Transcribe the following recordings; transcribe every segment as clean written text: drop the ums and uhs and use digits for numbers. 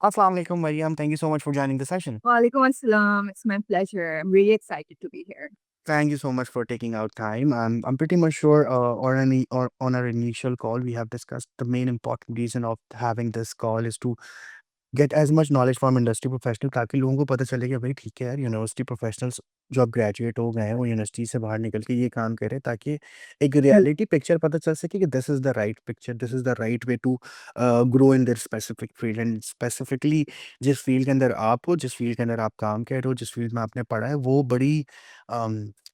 Assalamu alaikum, Mariam. Thank you so much for joining the session. Walaikum assalam. It's my pleasure. I'm really excited to be here. Thank you so much for taking out time. I'm pretty much sure, or on our initial call, we have discussed the main important reason of having this call is to get as much knowledge from industry professional ताकि लोगों को पता चले कि भाई ठीक है यार यूनिवर्सिटी प्रोफेशनल्स जो अब ग्रेजुएट हो गए हैं वो यूनिवर्सिटी से बाहर निकल के ये काम करें ताकि एक रियलिटी पिक्चर पता चल सके कि this is the right picture, this is the right way to grow in this specific field and specifically जिस फील्ड के अंदर आप हो, जिस फील्ड के अंदर आप काम कर रहे हो, जिस फील्ड में आपने पढ़ा है वो बड़ी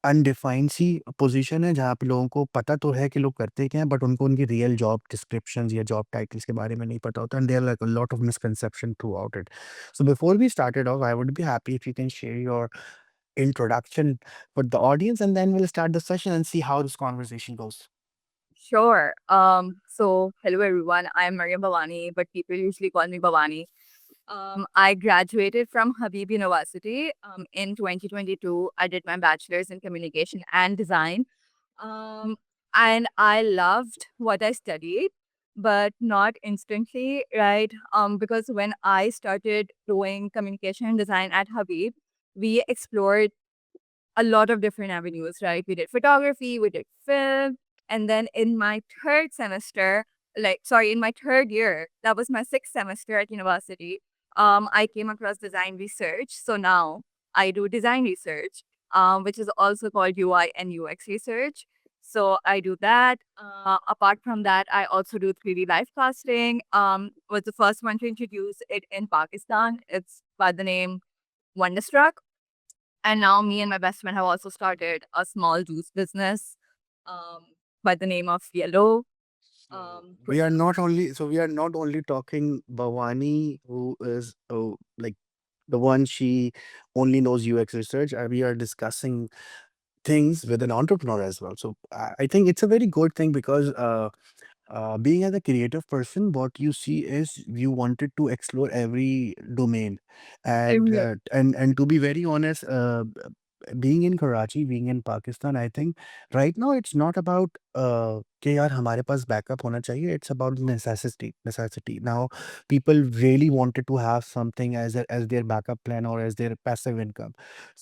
अनडिफाइंड सी पोजीशन है जहाँ पे लोगों को पता तो है कि लोग करते क्या हैं बट उनको उनकी रियल जॉब डिस्क्रिप्शंस या जॉब टाइटल्स के बारे में नहीं पता होता and there like a lot of misconception throughout it so before we started off I would be happy if you can share your introduction for the audience and then we'll start the session and see how this conversation goes. Sure. Hello everyone. I'm Mariam Bhavani, but people usually call me Bhavani. I graduated from Habib University in 2022. I did my bachelor's in communication and design. Um, and I loved what I studied, but not instantly, right? Because when I started doing communication and design at Habib, we explored a lot of different avenues, right? We did photography, we did film. And then in my third semester, in my third year, that was my sixth semester at university, I came across design research. So now I do design research, which is also called UI and UX research. So I do that. Apart from that, I also do 3D live casting. Was the first one to introduce it in Pakistan. It's by the name Wonderstruck. And now me and my best friend have also started a small juice business um, by the name of Yellow. So we are not only talking Bhavani, who is like the one she only knows UX research. We are discussing things with an entrepreneur as well. So I think it's a very good thing because being as a creative person, what you see is you wanted to explore every domain, and Exactly. to be very honest, being in Karachi, being in Pakistan, I think right now it's not about कि यार हमारे पास backup होना चाहिए. It's about necessity. Now, people really wanted to have something as their backup plan or as their passive income.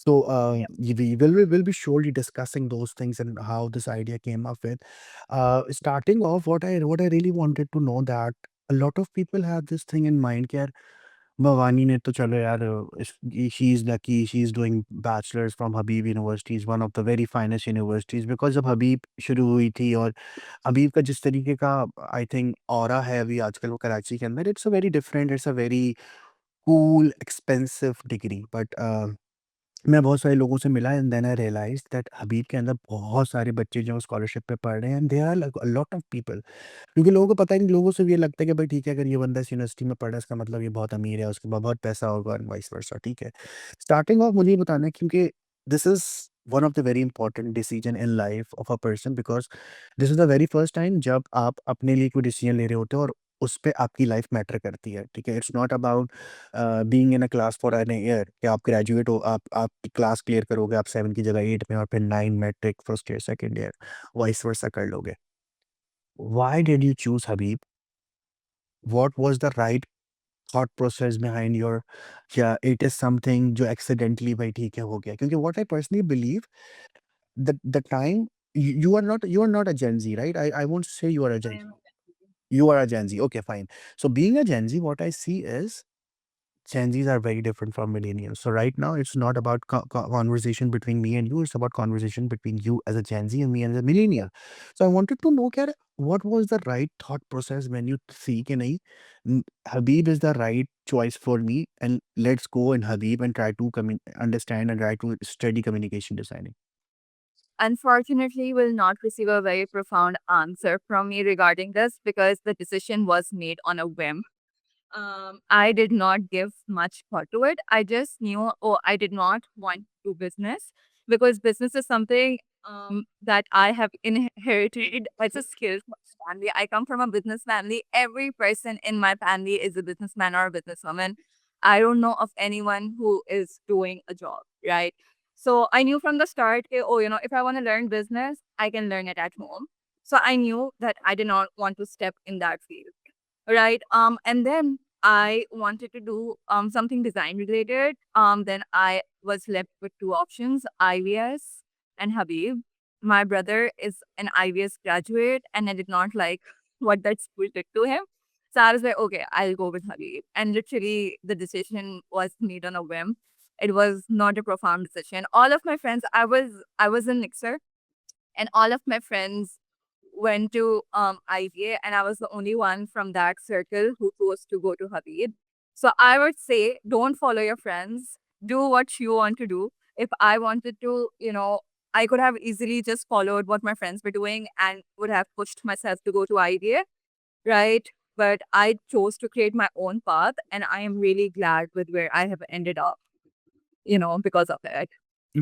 So Yeah. we will be surely discussing those things and how this idea came up with. Starting off, what I really wanted to know that a lot of people have this thing in mind कि यार भवानी ने तो चलो यार she is lucky she is doing bachelors from Habib university is one of the very finest universities because जब हबीब शुरू हुई थी और हबीब का जिस तरीके का आई थिंक ऑरा है अभी आजकल वो कराची के अंदर it's a very different it's a very cool expensive degree but मैं बहुत सारे लोगों से मिला and then I realised that Habib के अंदर बहुत सारे बच्चे जो स्कॉलरशिप पे पढ़ रहे हैं and there are like a lot of people क्योंकि लोगों को पता ही नहीं लोगों से ये लगता है कि भाई ठीक है अगर ये बंदा इस यूनिवर्सिटी में पढ़ रहा है इसका मतलब ये बहुत अमीर है उसके पास बहुत पैसा होगा एंड वाइस वर्सा ठीक है स्टार्टिंग ऑफ मुझे ये बताना है क्योंकि this is one of the very important decision in life of a person because this is the very first time जब आप अपने लिए कोई डिसीजन ले रहे होते हो और उस पे आपकी लाइफ मैटर करती है ठीक है it's not about being in a class for an year कि आप ग्रेजुएट हो आप क्लास क्लियर करोगे आप 7 की जगह 8 में और फिर 9 matric first year second year vice versa कर लोगे why did you choose Habib? What was the right thought process behind your yeah, it is something जो accidentally भाई ठीक है हो गया क्योंकि what I personally believe the time you are not a Gen Z, right? I won't say you are a I Gen Z. am. You are a Gen Z. Okay, fine. So being a Gen Z, what I see is Gen Zs are very different from millennials. So right now, it's not about conversation between me and you. It's about conversation between you as a Gen Z and me as a millennial. So I wanted to know, Kar, what was the right thought process when you see कि नहीं Habib is the right choice for me, and let's go in Habib and try to understand and try to study communication designing. Unfortunately, you will not receive a very profound answer from me regarding this because the decision was made on a whim. I did not give much thought to it. I just knew, oh, I did not want to do business because business is something that I have inherited as a skill from my family. I come from a business family. Every person in my family is a businessman or a businesswoman. I don't know of anyone who is doing a job, right? So I knew from the start, oh, if I want to learn business, I can learn it at home. So I knew that I did not want to step in that field, right? And then I wanted to do something design related. Then I was left with two options, IVS and Habib. My brother is an IVS graduate and I did not like what that school did to him. So I was like, okay, I'll go with Habib. And literally the decision was made on a whim. It was not a profound decision. All of my friends, I was in Nixer, and all of my friends went to IVA, and I was the only one from that circle who chose to go to Habib. So I would say, don't follow your friends. Do what you want to do. If I wanted to, I could have easily just followed what my friends were doing and would have pushed myself to go to IDA, right? But I chose to create my own path, and I am really glad with where I have ended up, because of it.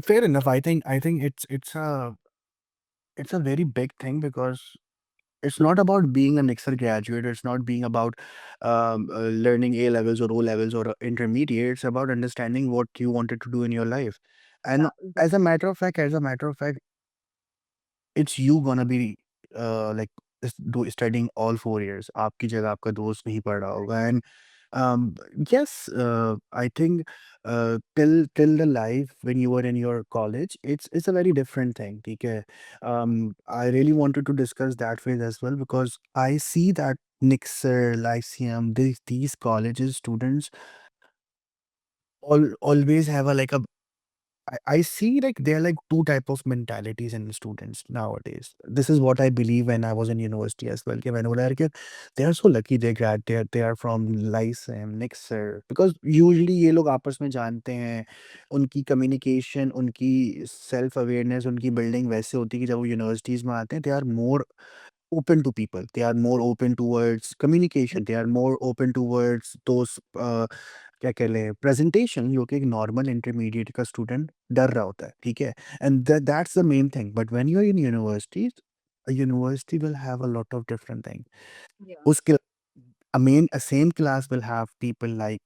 Fair enough. I think it's a very big thing because it's not about being an Excel graduate. It's not being about learning A levels or O levels or intermediate. It's about understanding what you wanted to do in your life. And Yeah, as a matter of fact, it's you gonna be like studying all 4 years. आपकी जगह आपका दोस्त नहीं पढ़ रहा होगा. And yes, I think till the life when you were in your college, it's a very different thing. ठीक है? I really wanted to discuss that phase as well because I see that Nixer, Lyceum, these colleges students always have I see like there are like two type of mentalities in students nowadays. This is what I believe when I was in university as well. कि मैंने बोला यार कि they are so lucky they are from Lyceum, Nixer because usually ये लोग आपस में जानते हैं. उनकी communication, उनकी self awareness, उनकी building वैसे होती है कि जब वो universities में आते हैं they are more open to people. They are more open towards communication. They are more open towards those क्या कह लें प्रेजेंटेशन जो कि एक नॉर्मल इंटरमीडिएट का स्टूडेंट डर रहा होता है. ठीक है? And that's the main thing. But when you are in universities, a university will have a lot of different things. yeah. उसके a same class will have people like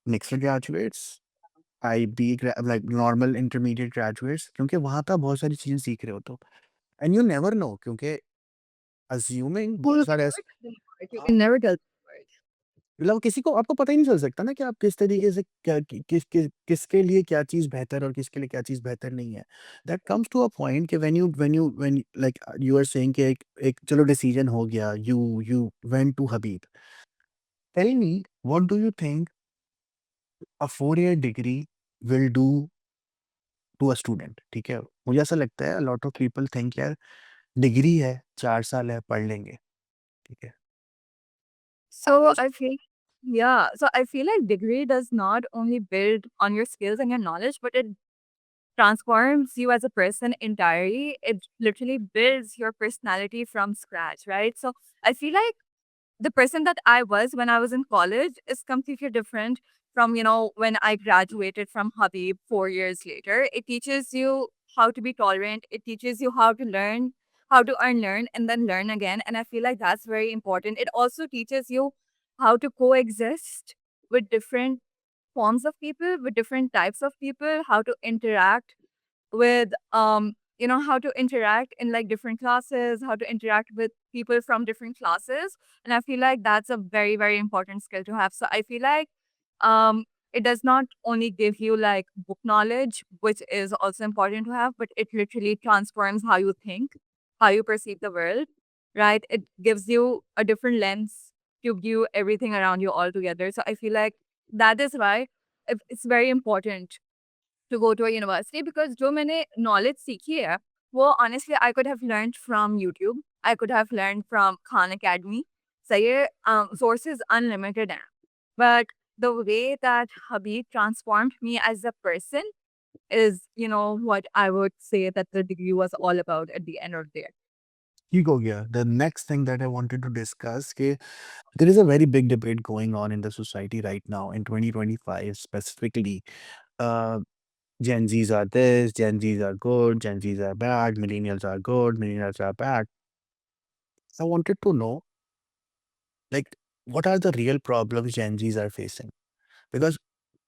next graduates, like normal intermediate graduates क्योंकि वहाँ पे आप बहुत सारी चीज़ें सीख रहे हो तो. एंड यू नेवर नो क्योंकि assuming You बहुत can सारे never tell them apart. You can never tell them apart. मतलब किसी को आपको पता ही नहीं चल सकता ना कि आप किस तरीके से क्या किसके लिए क्या चीज़ बेहतर और किसके लिए क्या चीज़ बेहतर नहीं है. That comes to a point कि when like you are saying कि एक चलो डिसीजन हो गया, you went to Habib. Tell me what do you think a 4 year degree will do to a student. ठीक है? मुझे ऐसा लगता है लॉट ऑफ पीपल थिंक यार डिग्री है, 4 साल है, पढ़ लेंगे. ठीक है? So I feel, yeah. So I feel like degree does not only build on your skills and your knowledge, but it transforms you as a person entirely. It literally builds your personality from scratch, right? So I feel like the person that I was when I was in college is completely different from, when I graduated from Habib 4 years later. It teaches you how to be tolerant. It teaches you how to learn, how to unlearn and then learn again. And I feel like that's very important. It also teaches you how to coexist with different forms of people, with different types of people, how to interact with how to interact in like different classes, how to interact with people from different classes. And I feel like that's a very, very important skill to have. So I feel like um it does not only give you like book knowledge, which is also important to have, but it literally transforms how you think, how you perceive the world, right? It gives you a different lens to view everything around you altogether. So I feel like that is why it's very important to go to a university, because जो मैंने knowledge सीखी है, वो honestly I could have learned from YouTube. I could have learned from Khan Academy. सही है, sources unlimited हैं. But the way that Habib transformed me as a person is, what I would say that the degree was all about at the end of the day. ठीक हो गया. The next thing that I wanted to discuss कि there is a very big debate going on in the society right now in 2025 specifically. Uh, Gen Zs are this, Gen Zs are good, Gen Zs are bad, millennials are good, millennials are bad. I wanted to know, like, what are the real problems Gen Zs are facing? Because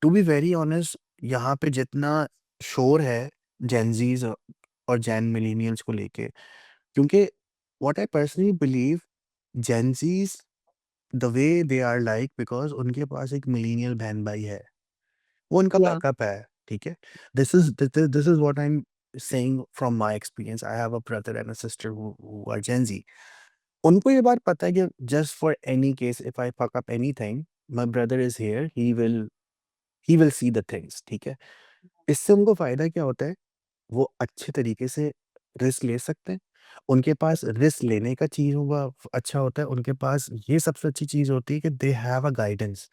to be very honest, यहाँ पे जितना शोर है Gen Zs और Gen millennials को लेके, क्योंकि what I personally believe, Gen Zs the way they are like because उनके पास एक मिलेनियल बहन-भाई है। वो उनका Yeah. बैकअप है, ठीक है? This is what I am saying from my experience. I have a brother and a sister who are Gen Z. उनको ये बात पता है कि just for any case if I fuck up anything, my brother is here, he will see the things, ठीक है? इससे उनको फ़ायदा क्या होता है? वो अच्छे तरीके से रिस्क ले सकते हैं। उनके पास रिस्क लेने का चीज़ होगा अच्छा होता है। उनके पास ये सबसे अच्छी चीज़ होती है कि they have a guidance.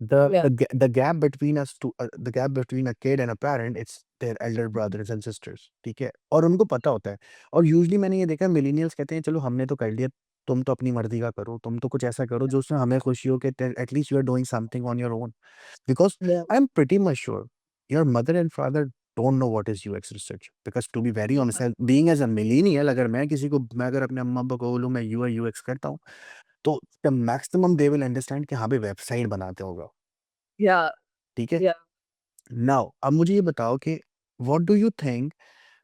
Yeah. The gap between us to the gap between a kid and a parent, it's their elder brothers and sisters, ठीक है? और उनको पता होता है। और यूजुअली मैंने ये देखा है मिलेनियल्स कहते हैं चलो हमने तो कर लिया, तुम तो अपनी मर्ज़ी का करो, तुम तो कुछ ऐसा करो जो उसमें हमें खुशी हो कि at least you are doing something on your own. Because Yeah. I'm pretty much sure your mother and father don't know what is UX research. Because to be very honest, being as a millennial, मैं अगर अपने अम्मा-अब्बा को बोलूँ मैं UI UX करता हूँ, तो the maximum they will understand कि हाँ भाई वेबसाइट बनाते होगा, Yeah. ठीक है? Yeah. नाउ अब मुझे ये बताओ कि what do you think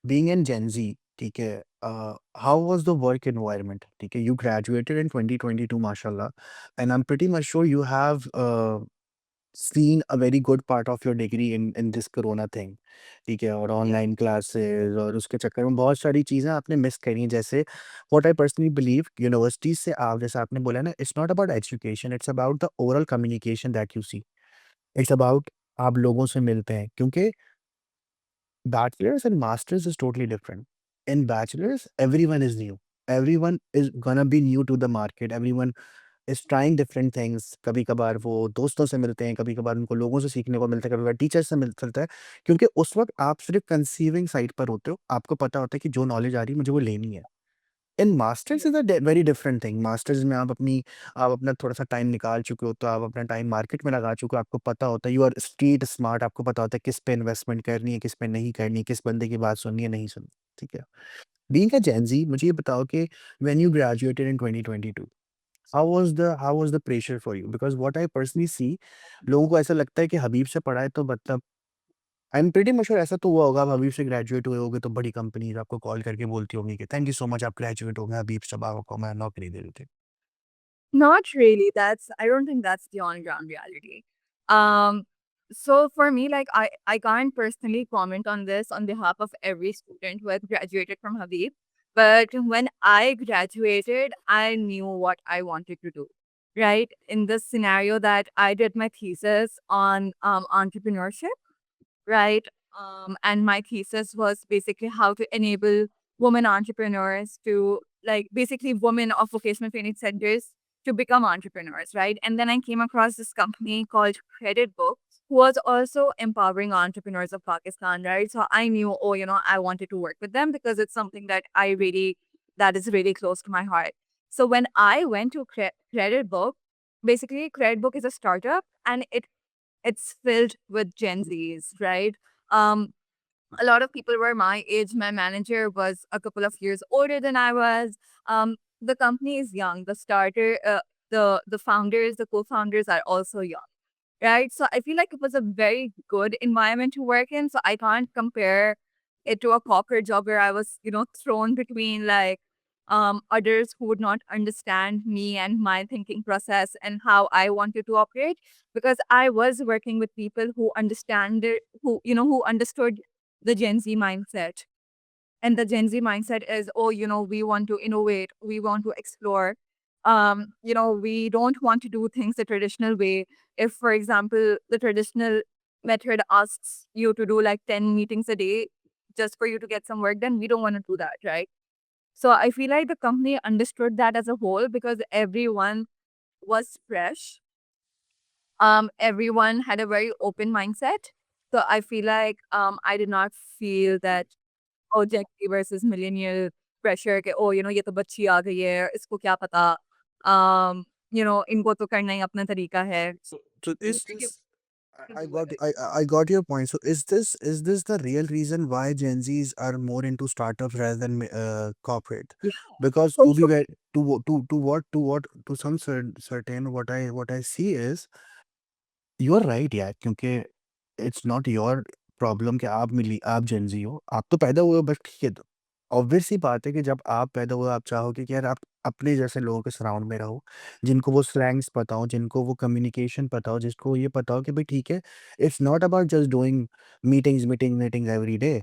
being in Gen Z, ठीक है? How was the work environment? ठीक है, you graduated in 2022 माशाल्लाह, and I'm pretty much sure you have seen a very good part of your degree in this corona thing, ठीक है? और Yeah. Online classes और उसके चक्कर में बहुत सारी चीज़ें आपने मिस करी हैं। जैसे what I personally believe universities से आप जैसे आपने बोला ना, it's not about education, it's about the oral communication that you see. It's about आप लोगों से मिलते हैं क्योंकि bachelor's and master's is totally different. In bachelor's, everyone is new. Everyone is gonna be new to the market. Everyone is trying different things. कभी-कभार वो दोस्तों से मिलते हैं, कभी-कभार उनको लोगों से सीखने को मिलता है, कभी-कभार टीचर से मिलता है। क्योंकि उस वक़्त आप सिर्फ़ कंसीविंग साइड पर होते हो। आपको पता होता है कि जो नॉलेज आ रही है मुझे वो लेनी है। In masters Yeah. Is a very different thing. Masters में आप अपना थोड़ा-सा टाइम निकाल चुके हो, तो आप अपना टाइम मार्केट में लगा चुके हो, आपको पता होता है, यू आर स्ट्रीट स्मार्ट, आपको पता होता है किस पे इन्वेस्टमेंट करनी है, किस पे नहीं करनी है, किस बंदे की बात सुननी है, नहीं सुननी, ठीक है? बीइंग अ जेन ज़ी, मुझे ये बताओ कि when you graduated in 2022, how was the pressure for you? Because what I personally see, लोगों को ऐसा लगता है कि हबीब से पढ़ा है तो मतलब आई एम प्रीटी मच श्योर ऐसा तो हुआ होगा, आप हबीब से ग्रेजुएट हुए होगे तो बड़ी कंपनीज़ आपको कॉल करके बोलती होंगी कि थैंक यू सो मच आप ग्रेजुएट हो गए, हबीब साहब आपको हमारा नौकरी दे देते। Not really. I don't think that's the on ground reality. Um, so for me, like I can't personally comment on this on behalf of every student who has graduated from Habib. But when I graduated, I knew what I wanted to do. Right? In the scenario that I did my thesis on entrepreneurship, right? And my thesis was basically how to enable women entrepreneurs to like basically women of vocational training centers to become entrepreneurs, right? And then I came across this company called Credit Book, who was also empowering entrepreneurs of Pakistan, right? So I knew, oh, I wanted to work with them because it's something that is really close to my heart. So when I went to Credit Book, basically Credit Book is a startup and it's filled with Gen Zs, right? Um, a lot of people were my age. My manager was a couple of years older than I was. The company is young. The founders, the co-founders are also young, right? So I feel like it was a very good environment to work in. So I can't compare it to a corporate job where I was, thrown between like others who would not understand me and my thinking process and how I wanted to operate because I was working with people who understand it, who understood the Gen Z mindset. And the Gen Z mindset is, oh, we want to innovate, we want to explore. We don't want to do things the traditional way. If, for example, the traditional method asks you to do like 10 meetings a day just for you to get some work done, we don't want to do that, right? So I feel like the company understood that as a whole because everyone was fresh. Everyone had a very open mindset. So I feel like I did not feel that Gen Z versus millennial pressure कि ये तो बच्ची आ गई है, इसको क्या पता, इनको तो करना ही अपना तरीका है। So is Thank you. this I got your point. So is this the real reason why Gen Zs are more into startups rather than corporate? Yeah, Because for to be sure. very to some certain what I see is you are right यार, क्योंकि it's not your problem कि आप Gen Z हो, आप तो पैदा हुए हो बस ठीक है, ऑब्वियस सी बात है कि जब आप पैदा हुए आप चाहोगे कि यार आप अपने जैसे लोगों के सराउंड में रहो, जिनको वो स्लैंग्स पता हो, जिनको वो कम्युनिकेशन पता हो, जिसको ये पता हो कि भाई ठीक है, it's not about just doing meetings every day,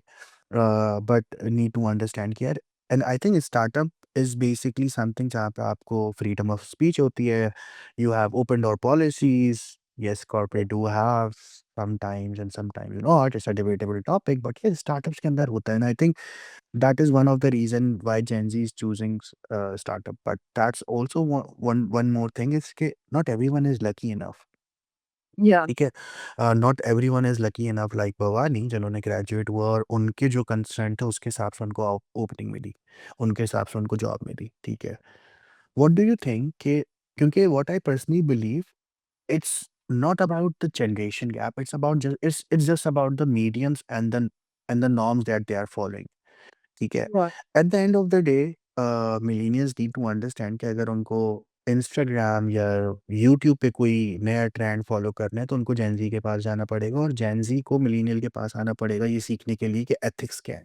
but need to understand कि यार, and I think startup is basically something जहाँ पे आपको फ्रीडम ऑफ स्पीच होती है, you have open door policies, yes corporate do have sometimes you not, it's a debatable topic, but ये startups के अंदर होता है, and I think that is one of the reason why Gen Z is choosing startup. But that's also one more thing is कि not everyone is lucky enough. Yeah. ठीक है, not everyone is lucky enough like Bhavani जिन्होंने graduate हुआ और उनके जो constraint थे उसके हिसाब से उनको ओपनिंग मिली, उनके हिसाब से उनको जॉब मिली, ठीक है। व्हाट डू यू थिंक कि, क्योंकि what I personally believe, it's not about the generation gap, it's about just it's just about the mediums and the norms that they are following, ठीक है। Right. At the end of the day millennials need to understand कि अगर उनको Instagram या YouTube पे कोई नया trend follow करना है तो उनको जेन ज़ी के पास जाना पड़ेगा और जेन ज़ी को मिलेनियल के पास आना पड़ेगा ये सीखने के लिए कि एथिक्स क्या है।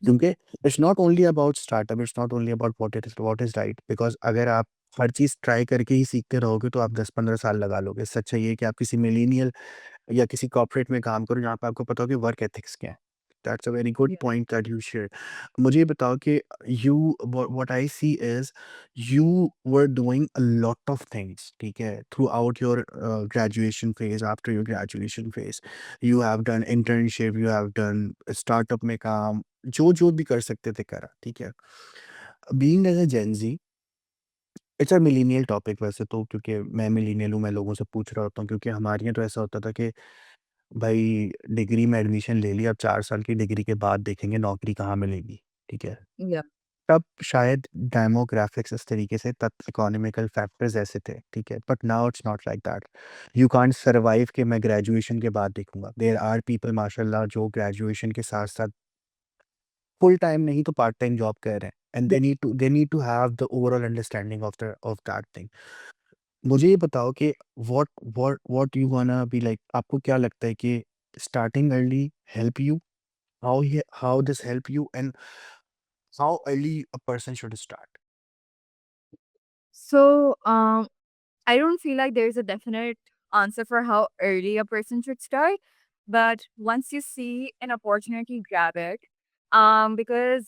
क्योंकि it's not only about startup, it's not only about what is right, because अगर आप हर चीज़ ट्राई करके ही सीखते रहोगे तो आप 10-15 साल लगा लोगे। सच्चाई ये है कि आप किसी मिलेनियल या किसी कॉर्पोरेट में काम करो जहाँ पे आपको पता हो कि वर्क एथिक्स क्या है। That's a very good Yeah. Point that you shared. मुझे ये बताओ कि you, what I see is you were doing a lot of things, ठीक है? Throughout your graduation phase, after your graduation phase, you have done internship, you have done startup में काम, जो भी कर सकते थे करा, ठीक है? Being as a Gen Z, it's a millennial topic वैसे तो, क्योंकि मैं मिलेनियल हूँ, मैं लोगों से पूछ रहा होता हूँ, क्योंकि हमारे यहाँ तो ऐसा होता था कि भाई डिग्री में एडमिशन ले लिया, अब 4 साल की डिग्री के बाद देखेंगे नौकरी कहाँ मिलेगी, ठीक है? Yeah. तब शायद डेमोग्राफिक्स इस तरीके से, तब इकोनॉमिकल फैक्टर्स ऐसे थे, ठीक है? But now it's not like that. You can't survive कि मैं ग्रेजुएशन के बाद देखूँगा। देयर आर पीपल माशाल्लाह जो ग्रेजुएशन के साथ-साथ फुल टाइम नहीं तो पार्ट टाइम जॉब कर रहे हैं, and Yeah. They need to have the overall understanding of that thing. मुझे ये बताओ कि what you wanna be like, आपको क्या लगता है कि starting early help you? How this help you and how early a person should start? So, I don't feel like there's a definite answer for how early a person should start, but once you see an opportunity, grab it. Because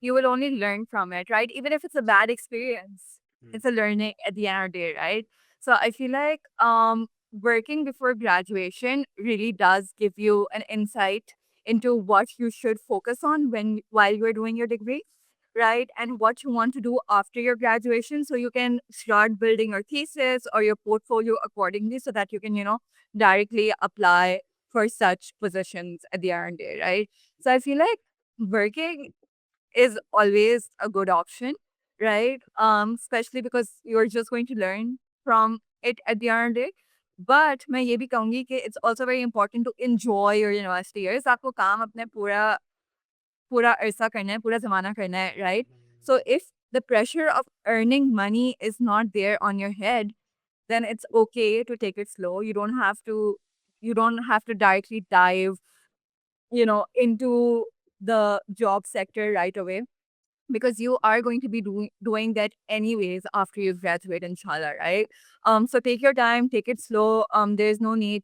you will only learn from it, right? Even if it's a bad experience, Hmm. it's a learning at the end of the day, right? So I feel like working before graduation really does give you an insight into what you should focus on when while you're doing your degree, right? And what you want to do after your graduation so you can start building your thesis or your portfolio accordingly so that you can, directly apply for such positions at the R&D, right? So I feel like working is always a good option, right? Especially because you're just going to learn from it at the end of the day. But मैं ये भी कहूँगी कि it's also very important to enjoy your university years. आपको काम अपने पूरा पूरा अरसा करना है, पूरा ज़माना करना है, right? So if the pressure of earning money is not there on your head, then it's okay to take it slow. You don't have to directly dive, into the job sector right away because you are going to be doing that anyways after you graduate, inshallah, right? So take your time, take it slow. There's no need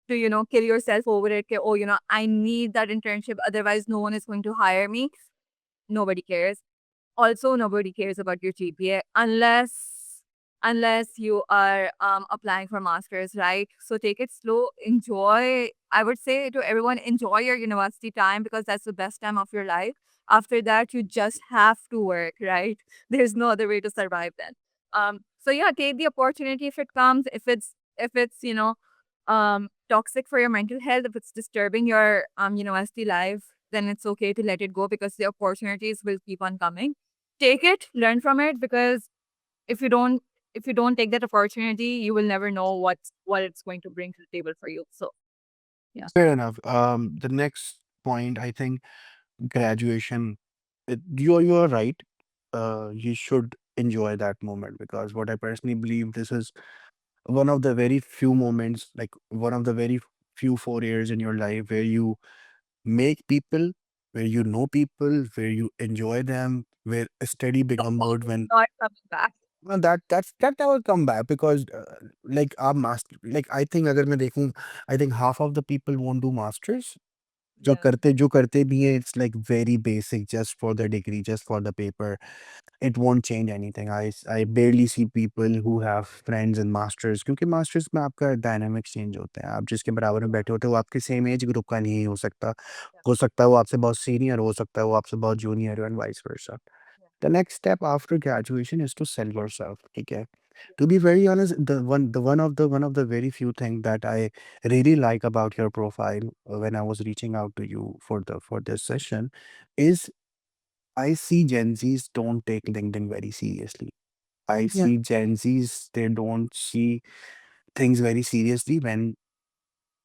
to, kill yourself over it. Oh, I need that internship, otherwise no one is going to hire me. Nobody cares. Also, nobody cares about your GPA unless you are applying for masters, right? So take it slow, enjoy. I would say to everyone, enjoy your university time because that's the best time of your life. After that, you just have to work, right? There's no other way to survive then. So yeah, take the opportunity if it comes. If it's toxic for your mental health, if it's disturbing your university life, then it's okay to let it go because the opportunities will keep on coming. Take it, learn from it, because if you don't if you don't take that opportunity, you will never know what it's going to bring to the table for you. So yeah. Fair enough. The next point, I think, graduation. You are right. You should enjoy that moment because what I personally believe, this is one of the very few moments, like one of the very few 4 years in your life where you make people where you know people, where you enjoy them, where a study become mode when Not coming back. well, that never come back because like our master like I think अगर मैं देखूं I think half of the people won't do masters Yeah. जो करते भी हैं it's like very basic just for the degree just for the paper it won't change anything I barely see people who have friends in masters क्योंकि masters में आपका dynamics change होते हैं आप जिसके बराबर में बैठे होते हो वो आपके सेम एज ग्रुप का नहीं हो सकता है वो आपसे बहुत सीनियर हो सकता है वो आपसे बहुत junior and vice versa the next step after graduation is to sell yourself okay to be very honest one of the very few things that I really like about your profile when I was reaching out to you for this session is I see Gen Zs don't take LinkedIn very seriously. I Yeah. see Gen Zs they don't see things very seriously when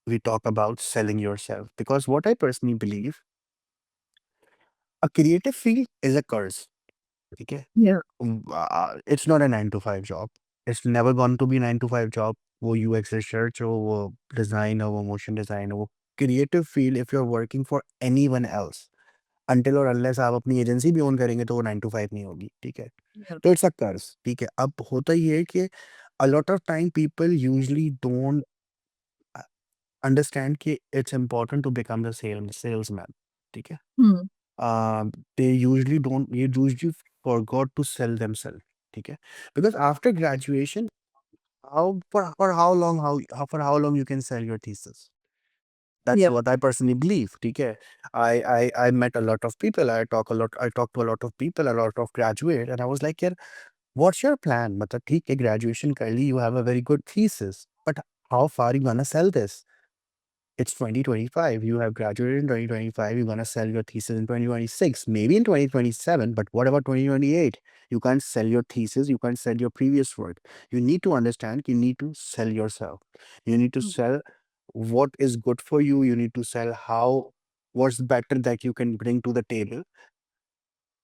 we talk about selling yourself because what I personally believe a creative field is a curse okay Yeah. it's not a 9 to 5 job. It's never going to be 9 to 5 job. वो UX research हो, वो design हो, वो motion design हो, वो creative field if you're working for anyone else until or unless आप अपनी agency भी ओन करेंगे तो वो 9 to 5 नहीं होगी, ठीक है? Yeah. तो इट्स अ कर्स, ठीक है? अब होता ये है कि a lot of time people usually don't uh, understand कि it's important to become the salesman, ठीक है? Hmm. They usually don't they usually forgot to sell themselves ठीक है because after graduation for how long for how long you can sell your thesis that's Yeah. what I personally believe ठीक है I met a lot of people I talked to a lot of people a lot of graduate and I was like यार what's your plan मतलब ठीक है graduation कर ली you have a very good thesis but how far you gonna sell this it's 2025. You have graduated in 2025. You're going to sell your thesis in 2026, maybe in 2027. But what about 2028? You can't sell your thesis. You can't sell your previous work. You need to understand you need to sell yourself. You need to Hmm. sell what is good for you. You need to sell what's better that you can bring to the table.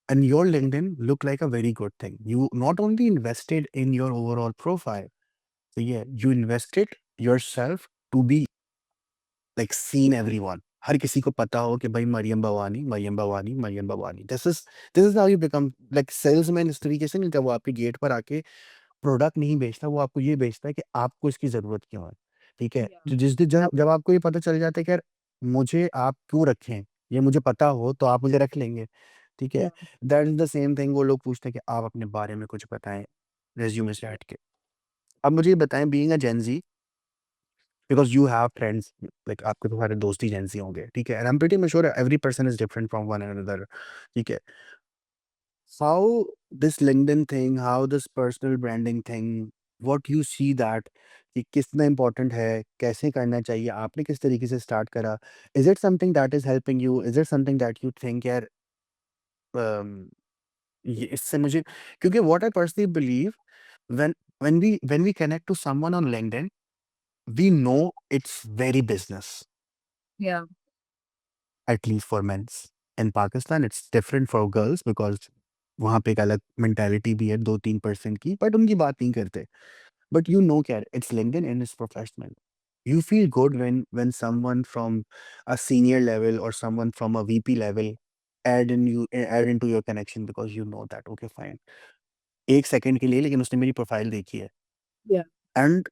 And your LinkedIn look like a very good thing. You not only invested in your overall profile, so yeah, you invested yourself to be like seen everyone. हर किसी को पता हो कि भाई Mariam Bhavani, Mariam Bhavani, Mariam Bhavani. This is how you become like salesman इस तरीके से नहीं जब वो आपके गेट पर आके प्रोडक्ट नहीं बेचता, वो आपको ये बेचता है कि आपको इसकी ज़रूरत क्यों है, ठीक है? Yeah. तो जिस दिन जब आपको ये पता चल जाता है कि यार मुझे आप क्यों रखें, ये मुझे पता हो तो आप मुझे रख लेंगे, ठीक है? Yeah. That is the same thing वो लोग पूछते हैं कि आप अपने बारे में कुछ बताएँ, रिज़्यूमे से हट के। अब मुझे ये बताएँ being a Gen Z because you have friends like आपके तो सारे दोस्त ही जेंसी होंगे ठीक है and I'm pretty much sure every person is different from one another ठीक है how this LinkedIn thing how this personal branding thing what you see that कि कितना important है कैसे करना चाहिए आपने किस तरीके से स्टार्ट करा is it something that is helping you is it something that you think यार um, ये इससे मुझे क्योंकि what I personally believe when when we connect to someone on LinkedIn we know it's very business Yeah. at least for men's. In Pakistan, it's different for girls because वहाँ पे एक अलग mentality भी है 2-3% की बट उनकी बात नहीं करते बट यू नो क्या it's LinkedIn and it's professional you feel good when someone from a senior level or someone from a VP level add into your connection because you know that okay fine एक second के लिए लेकिन उसने मेरी profile देखी है Yeah. And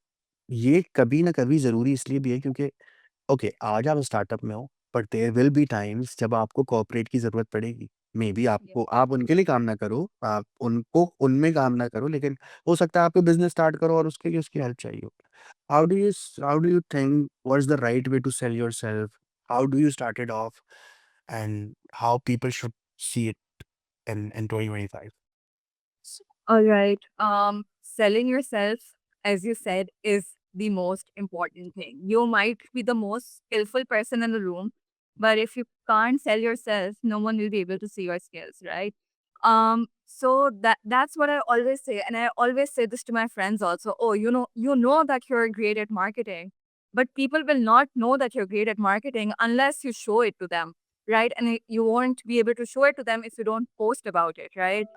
ये कभी ना कभी ज़रूरी इसलिए भी है क्योंकि ओके आज आप स्टार्टअप में हो but there will be times जब आपको कॉर्पोरेट की ज़रूरत पड़ेगी मे बी Yeah. आपको आप उनके लिए काम ना करो आप उनको उनमें काम ना करो लेकिन हो सकता है आपको बिजनेस स्टार्ट करो और उसके लिए उसकी हेल्प चाहिए हो how do you think what is the right way to sell yourself how do you started off and how people should see it in 2025 All right. Selling yourself, as you said, is the most important thing. You might be the most skillful person in the room, but if you can't sell yourself, no one will be able to see your skills, right? So that's what I always say, and I always say this to my friends also. Oh, you know that you're great at marketing, but people will not know that you're great at marketing unless you show it to them, right? And you won't be able to show it to them if you don't post about it, right?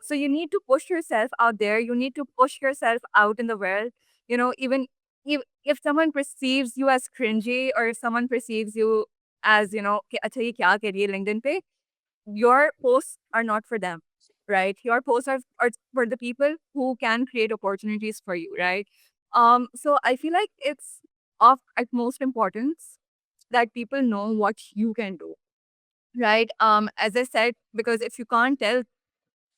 So you need to push yourself out there. You need to push yourself out in the world. Even if someone perceives you as cringy or if someone perceives you as, कि अच्छा ये क्या कर रही है LinkedIn पे, your posts are not for them, right? Your posts are for the people who can create opportunities for you, right? So I feel like it's of utmost importance that people know what you can do, right? As I said, because if you can't tell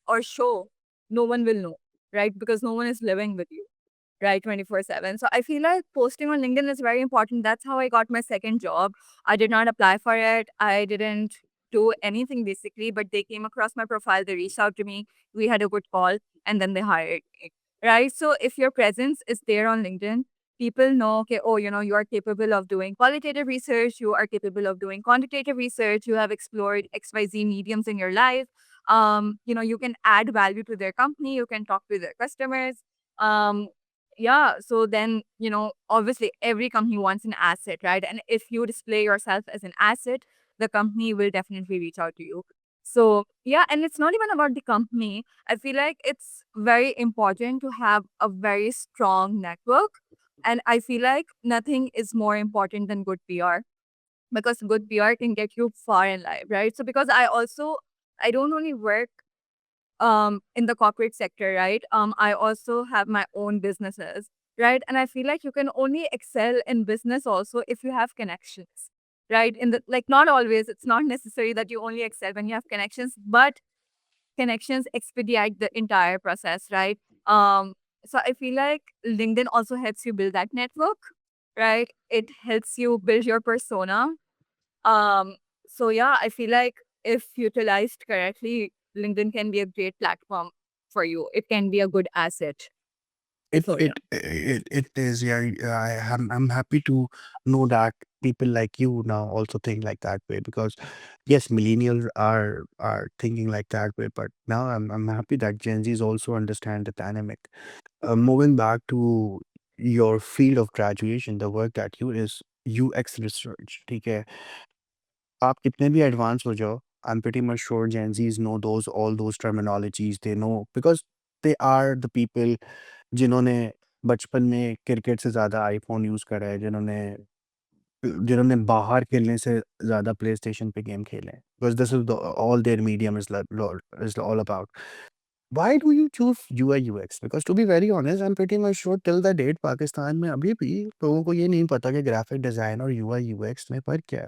or show, no one will know, right? Because no one is living with you, right? 24/7. So I feel like posting on LinkedIn is very important. That's how I got my second job. I did not apply for it. I didn't do anything basically, but they came across my profile. They reached out to me. We had a good call and then they hired me, right? So if your presence is there on LinkedIn, people know, okay, oh, you are capable of doing qualitative research. You are capable of doing quantitative research. You have explored XYZ mediums in your life. You can add value to their company. You can talk to their customers. Um, yeah, so then, obviously every company wants an asset, right? And if you display yourself as an asset, the company will definitely reach out to you. So, yeah, and it's not even about the company. I feel like it's very important to have a very strong network. And I feel like nothing is more important than good PR, because good PR can get you far in life, right? So, because I don't only work in the corporate sector, right? I also have my own businesses, right? And I feel like you can only excel in business also if you have connections, right? In the, like, not always, it's not necessary that you only excel when you have connections, but connections expedite the entire process, right? So I feel like LinkedIn also helps you build that network, right? It helps you build your persona. um, so yeah, I feel like if utilized correctly, LinkedIn can be a great platform for you. It can be a good asset. It So yeah. it it is, yeah. I'm happy to know that people like you now also think like that way, because yes, millennials are thinking like that way, but now I'm happy that Gen Zs also understand the dynamic. Moving back to your field of graduation, the work that you is UX research. ठीक है, आप कितने भी advance हो जाओ, I'm pretty much sure Gen Zs know those all those terminologies. They know because they are the people जिन्होंने बचपन में क्रिकेट से ज़्यादा आईफ़ोन यूज़ करा है, जिन्होंने जिन्होंने बाहर खेलने से ज़्यादा प्लेस्टेशन पे गेम खेले हैं। Because this is the all their medium is all about. Why do you choose UI UX? Because to be very honest I am pretty much sure till the date Pakistan में अभी भी लोगों को ये नहीं पता कि ग्राफिक डिज़ाइन और यूआई यूएक्स में फ़र्क क्या है?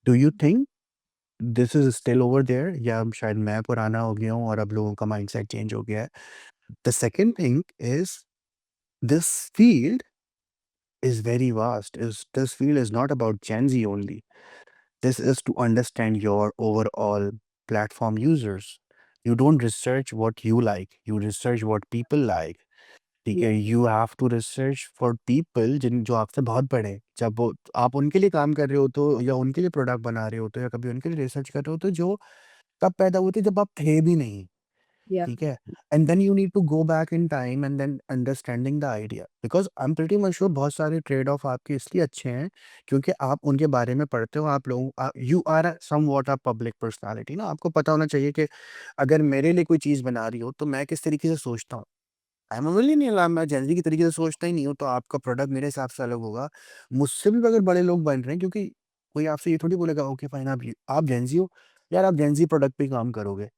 Do you think this is still over there, या अब शायद मैं पुराना हो गया हूँ और अब लोगों का माइंडसेट चेंज हो गया है? The second thing is this field is very vast. Is this field is not about Gen Z only. This is to understand your overall platform users. You don't research what you like. You research what people like. ठीक है, you have to research for people जिन जो आपसे बहुत बड़े हैं। जब वो आप उनके लिए काम कर रहे हो तो, या उनके लिए प्रोडक्ट बना रहे हो तो, या कभी उनके लिए रिसर्च कर रहे हो तो, जो तब पैदा हुए थे जब आप थे भी नहीं। Yeah. ठीक है? And then you need to go back in time and then understanding the idea, because I am pretty much sure बहुत सारे ट्रेड ऑफ आपके इसलिए अच्छे हैं क्योंकि आप उनके बारे में पढ़ते हो। आप लोग you are somewhat a public personality ना, आपको पता होना चाहिए कि अगर मेरे लिए कोई चीज़ बना रही हो तो मैं किस तरीके से सोचता हूँ। आई एम अ मिलेनियल, मैं जेन ज़ी की तरीके से सोचता ही नहीं हूँ, तो आपका प्रोडक्ट मेरे हिसाब से अलग होगा। मुझसे भी अगर बड़े लोग बन रहे हैं, क्योंकि कोई आपसे ये थोड़ी बोलेगा ओके फाइन आप जेन ज़ी हो, यार आप जेन ज़ी प्रोडक्ट पे ही काम करोगे।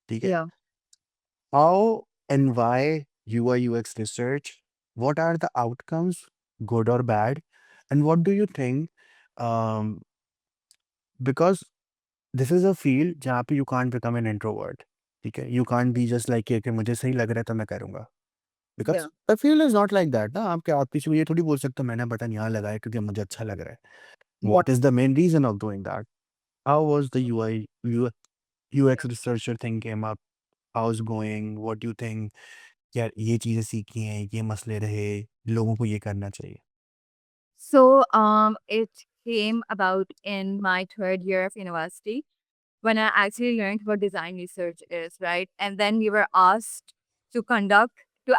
ठीक है? Yeah. How and why UI UX research? What are the outcomes, good or bad? And what do you think? Um, because this is a field जहाँ पे you can't become an introvert. ठीक है? You can't be just like कि मुझे सही लग रहा है तो मैं करूँगा। Yeah. Because the field is not like that ना। आप क्या, आप किसी को ये थोड़ी बोल सकते हो मैंने बटन यहाँ लगाया क्योंकि मुझे अच्छा लग रहा है। What is the main reason of doing that? How was the UX researcher thing came up? How's going? What do you think? यार ये चीज़ें सीखी हैं, ये मसले रहे, लोगों को ये करना चाहिए। So it came about in my third year of university when I actually learned what design research is, right? And then we were asked to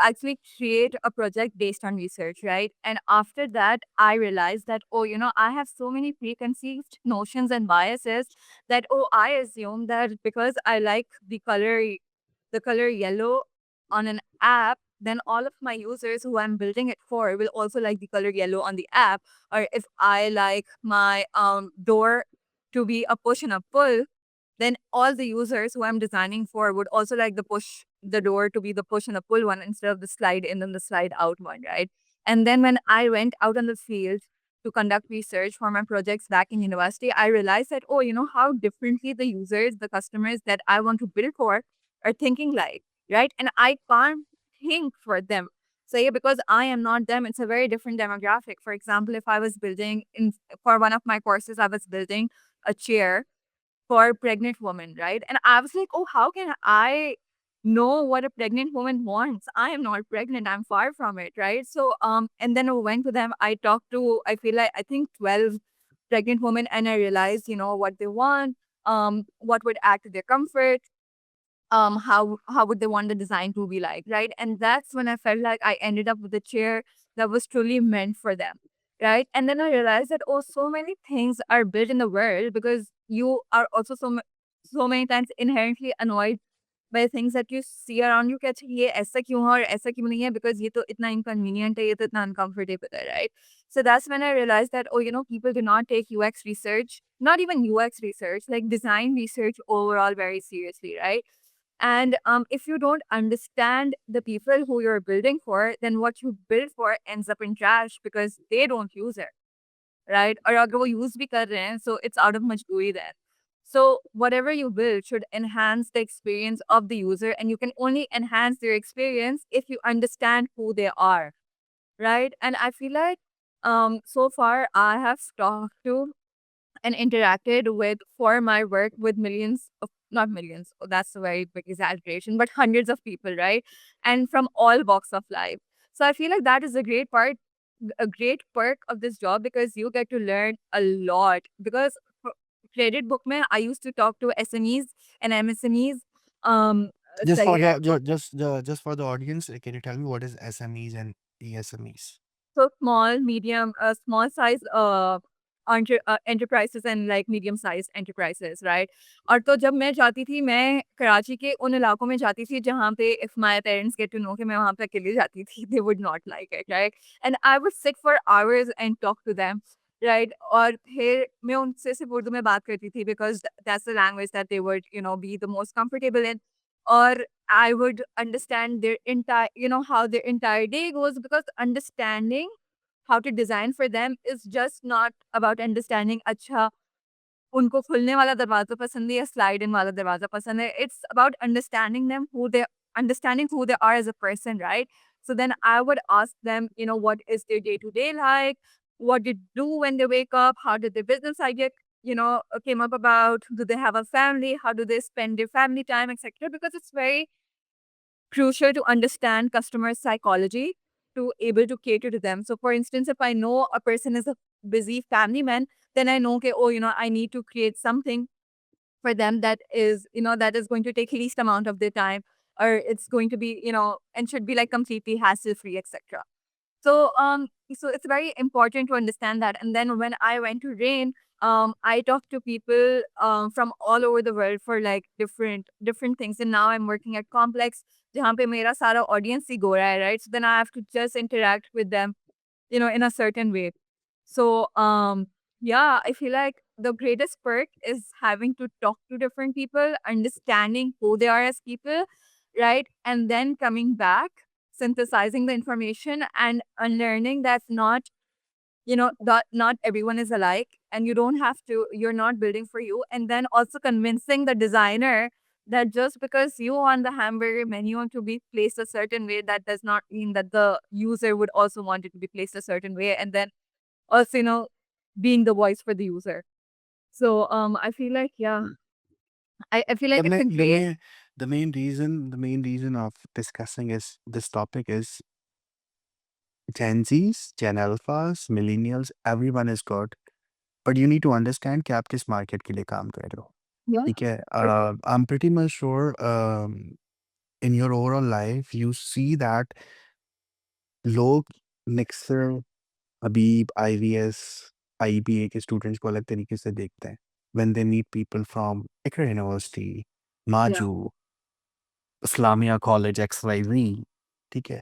actually create a project based on research, right? And after that, I realized that, oh, I have so many preconceived notions and biases that, oh, I assume that because I like the color yellow on an app, then all of my users who I'm building it for will also like the color yellow on the app. Or if I like my door to be a push and a pull, then all the users who I'm designing for would also like the door to be the push and the pull one instead of the slide in and the slide out one, right? And then when I went out on the field to conduct research for my projects back in university, I realized that, oh, how differently the users, the customers that I want to build for are thinking like, right? And I can't think for them. So yeah, because I am not them, it's a very different demographic. For example, if I was building for one of my courses, I was building a chair for pregnant women, right? And I was like, oh, how can I know what a pregnant woman wants? I am not pregnant. I'm far from it, right? So, and then I went to them. I talked to, I feel like, I think 12 pregnant women, and I realized, what they want, what would add to their comfort, how would they want the design to be like, right? And that's when I felt like I ended up with a chair that was truly meant for them, right? And then I realized that, oh, so many things are built in the world because you are also so many times inherently annoyed by things that you see around you कि अच्छा ये ऐसा क्यों है और ऐसा क्यों नहीं है because ये तो इतना inconvenient है, ये तो इतना uncomfortable है, right? So that's when I realized that, oh, people do not take UX research, not even UX research, like design research overall very seriously, right? And if you don't understand the people who you're building for, then what you build for ends up in trash because they don't use it, right? और अगर वो use भी कर रहे हैं, so it's out of मजबूरी then. So whatever you build should enhance the experience of the user, and you can only enhance their experience if you understand who they are, right? And I feel like so far I have talked to and interacted with for my work with millions of, not millions, oh, that's a very big exaggeration, but hundreds of people, right? And from all walks of life. So I feel like that is a great perk of this job because you get to learn a lot. Because for credit book mein, I used to talk to SMEs and MSMEs. Um, Just for say just for the audience, can you tell me what is SMEs and ESMEs? So small size enterprises and like medium sized enterprises, right? और तो जब मैं जाती थी, मैं कराची के उन इलाकों में जाती थी जहाँ पे if my parents get to know कि मैं वहाँ पे अकेले जाती थी, they would not like it, right? And I would sit for hours and talk to them, right? और फिर मैं उनसे सिर्फ उर्दू में बात करती थी because that's the language that they would, be the most comfortable in. Or I would understand their entire, how their entire day goes, because understanding how to design for them is just not about understanding अच्छा उनको खुलने वाला दरवाज़ा पसंद है या slide in वाला दरवाज़ा पसंद है. It's about understanding who they are as a person, right? So then I would ask them, what is their day-to-day like? What did they do when they wake up? How did their business idea, came up about? Do they have a family? How do they spend their family time, etc.? Because it's very crucial to understand customer psychology to able to cater to them. So for instance, if I know a person is a busy family man, then I know, okay, oh, I need to create something for them that is going to take least amount of their time, or it's going to be, and should be like completely hassle free, etc. So it's very important to understand that. And then when I went to Rain, I talked to people from all over the world for like different things. And now I'm working at Complex, जहाँ पे मेरा सारा audience ही गोरा है, right? So then I have to just interact with them, in a certain way. So yeah, I feel like the greatest perk is having to talk to different people, understanding who they are as people, right? And then coming back, synthesizing the information and unlearning that's not everyone is alike, and you're not building for you. And then also convincing the designer that just because you want the hamburger menu to be placed a certain way, that does not mean that the user would also want it to be placed a certain way. And then also, being the voice for the user. So I feel like, yeah, I feel like The it's a main, the great. main, the main reason of discussing is this topic is Gen Zs, Gen Alphas, Millennials, everyone is good. But you need to understand कि आप किस market के लिए काम कर रहे हो. Yeah, ठीक है? for I'm pretty much sure in your overall life you see that लोग Nixer, Habib, IVS, IBA के students को अलग तरीके से देखते हैं. When they meet people from Iqra University, yeah, Maju, Islamia College XYZ. ठीक है?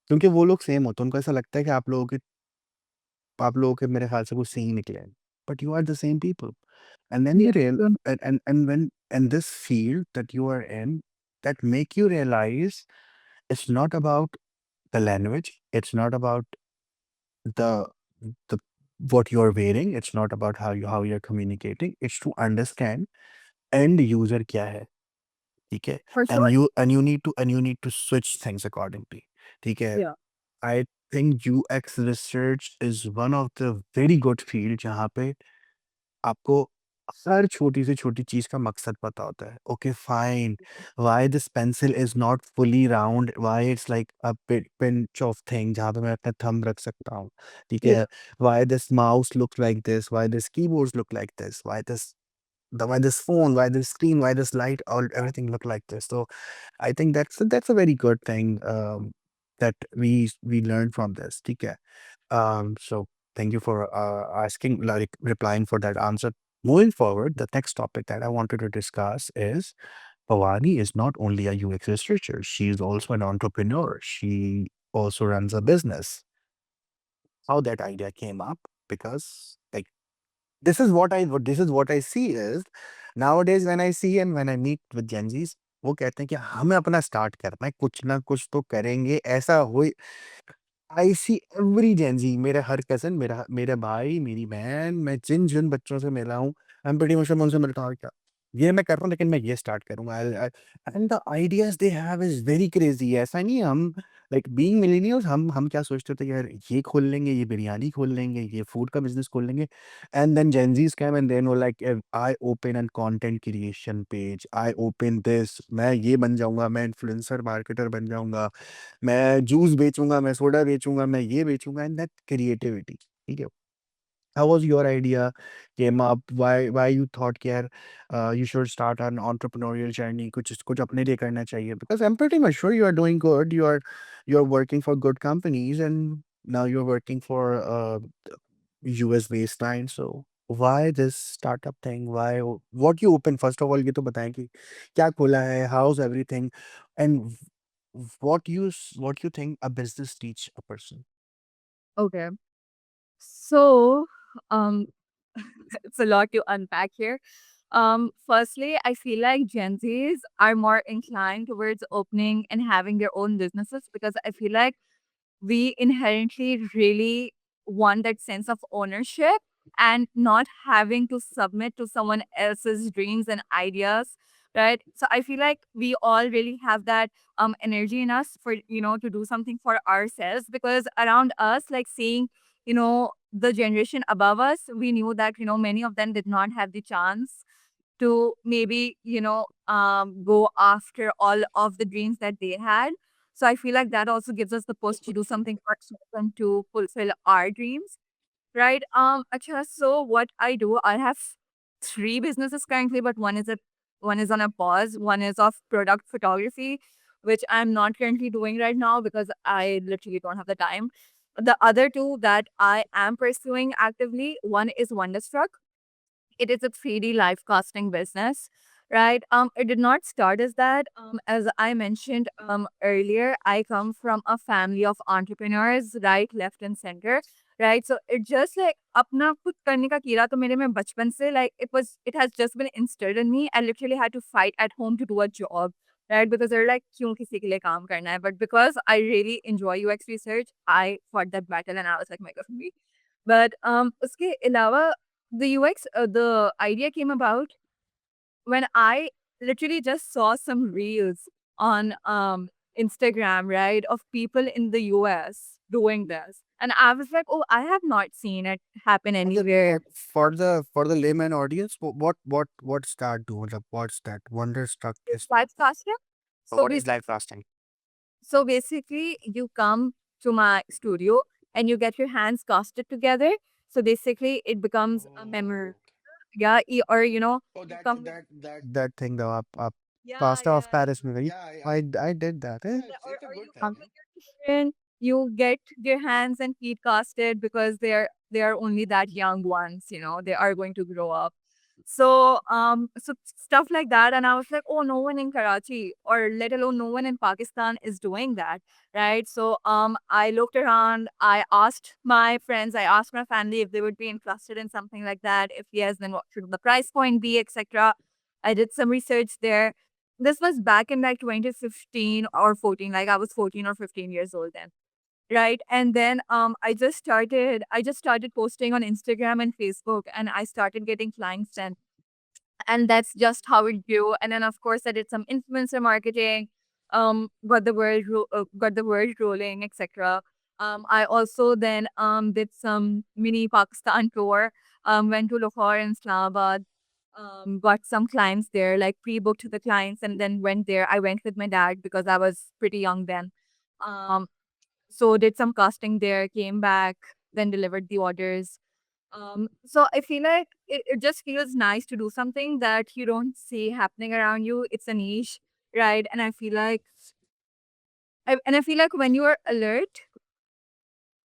क्योंकि वो लोग सेम होते हैं, उनको ऐसा लगता है कि आप लोगों के मेरे ख्याल से कुछ सेम निकले हैं, but you are the same people and then Yeah. you real and when in this field that you are in, that make you realize it's not about the language, it's not about the the what you're wearing, it's not about how you're communicating, it's to understand end user क्या है, ठीक है? For And sure. you need to switch things accordingly, ठीक है? Yeah. I think UX research is one of the very good field जहाँ पे आपको हर छोटी से छोटी चीज़ का मकसद पता होता है। Okay fine, why this pencil is not fully round, why it's like a pinch of thing जहाँ पे मैं अपना थंब रख सकता हूँ, ठीक Yeah. है? Why this mouse look like this, why this keyboards look like this, why this phone, why this screen, why this light, all everything look like this. So I think that's a very good thing that we learned from this. ठीक है? So thank you for asking, like replying for that answer. Moving forward, the next topic that I wanted to discuss is Bhavani is not only a UX researcher, she is also an entrepreneur. She also runs a business. How that idea came up, because like this is what I see is nowadays when I see and when I meet with Gen Zs, वो कहते हैं कि हमें अपना start करना है, कुछ ना कुछ तो करेंगे, ऐसा हो। आई सी एवरी जेन ज़ी, मेरा हर कज़न, मेरा मेरा भाई, मेरी बहन, मैं जिन-जिन बच्चों से मिला हूँ, आई एम प्रीटी मच मैं उनसे मिलता हूँ, क्या ये मैं कर रहा हूँ लेकिन मैं ये स्टार्ट करूँगा। I and the ideas they have is very crazy. ऐसा नहीं है, हम लाइक बीइंग मिलेनियल्स हम क्या सोचते थे यार, ये खोल लेंगे, ये बिरयानी खोल लेंगे, ये फूड का बिज़नेस खोल लेंगे, and then Gen Zs came and then वो like I open an content creation page, I open this, मैं ये बन जाऊँगा, मैं इन्फ्लुएंसर मार्केटर बन जाऊँगा। मैं जूस बेचूँगा, मैं सोडा बेचूँगा, मैं ये बेचूँगा एंड दैट क्रिएटिविटी, ठीक है? How was your idea came up? Why you thought कि यार you should start an entrepreneurial journey, कुछ कुछ अपने लिए करना चाहिए? Because I am pretty much sure you are doing good, you are working for good companies and now you're working for US based clients. So why this startup thing? Why what you open? First of all, ये तो बताएँ कि क्या खोला है? How's everything? And what you think a business teach a person? Okay. So, um, it's a lot to unpack here. Firstly, I feel like Gen Zs are more inclined towards opening and having their own businesses because I feel like we inherently really want that sense of ownership and not having to submit to someone else's dreams and ideas, right? So I feel like we all really have that energy in us for to do something for ourselves, because around us, like seeing the generation above us, we knew that many of them did not have the chance to maybe go after all of the dreams that they had. So I feel like that also gives us the push to do something for ourselves and to fulfill our dreams, right? Acha, so what I do, I have three businesses currently, but one is on a pause. One is of product photography, which I'm not currently doing right now because I literally don't have the time. The other two that I am pursuing actively, one is Wonderstruck. It is a 3D live casting business, right? It did not start as that. As I mentioned earlier, I come from a family of entrepreneurs, right, left and center, right? So it just like अपना खुद करने का कीड़ा तो मेरे में बचपन से, like it has just been instilled in me. I literally had to fight at home to do a job, right? Because they're like क्यों किसी के लिए काम करना है? But because I really enjoy UX research, I fought that battle and I was like, my God, me. But उसके अलावा the UX, the idea came about when I literally just saw some reels on Instagram, right, of people in the US doing this. And I was like, oh, I have not seen it happen anywhere. For the layman audience, what's that do? मतलब what's that? Wonderstruck is Live casting. So, what is live casting? so basically, you come to my studio and you get your hands casted together. So basically, it becomes a memory. Oh, Yeah, or oh, you that come. that thing though, आप Yeah, Pasta of yeah. Paris में गई? I did that. Yeah, It's a or good you thing. come with your children, you get their hands and feet casted because they are only that young ones, they are going to grow up. So stuff like that, and I was like, oh, no one in Karachi, or let alone no one in Pakistan, is doing that, right? So I looked around, I asked my friends, I asked my family if they would be interested in something like that. If yes, then what should the price point be, etc. I did some research there. This was back in like 2015 or 14, like I was 14 or 15 years old then. Right. And then I just started posting on Instagram and Facebook, and I started getting clients, and that's just how it grew. And then of course I did some influencer marketing, got the word rolling, etc. I also then did some mini Pakistan tour, went to Lahore and Islamabad, got some clients there, like pre-booked the clients, and then went there. I went with my dad because I was pretty young then. um so did some casting there, came back, then delivered the orders. So I feel like it just feels nice to do something that you don't see happening around you. It's a niche, right? And I feel like when you are alert,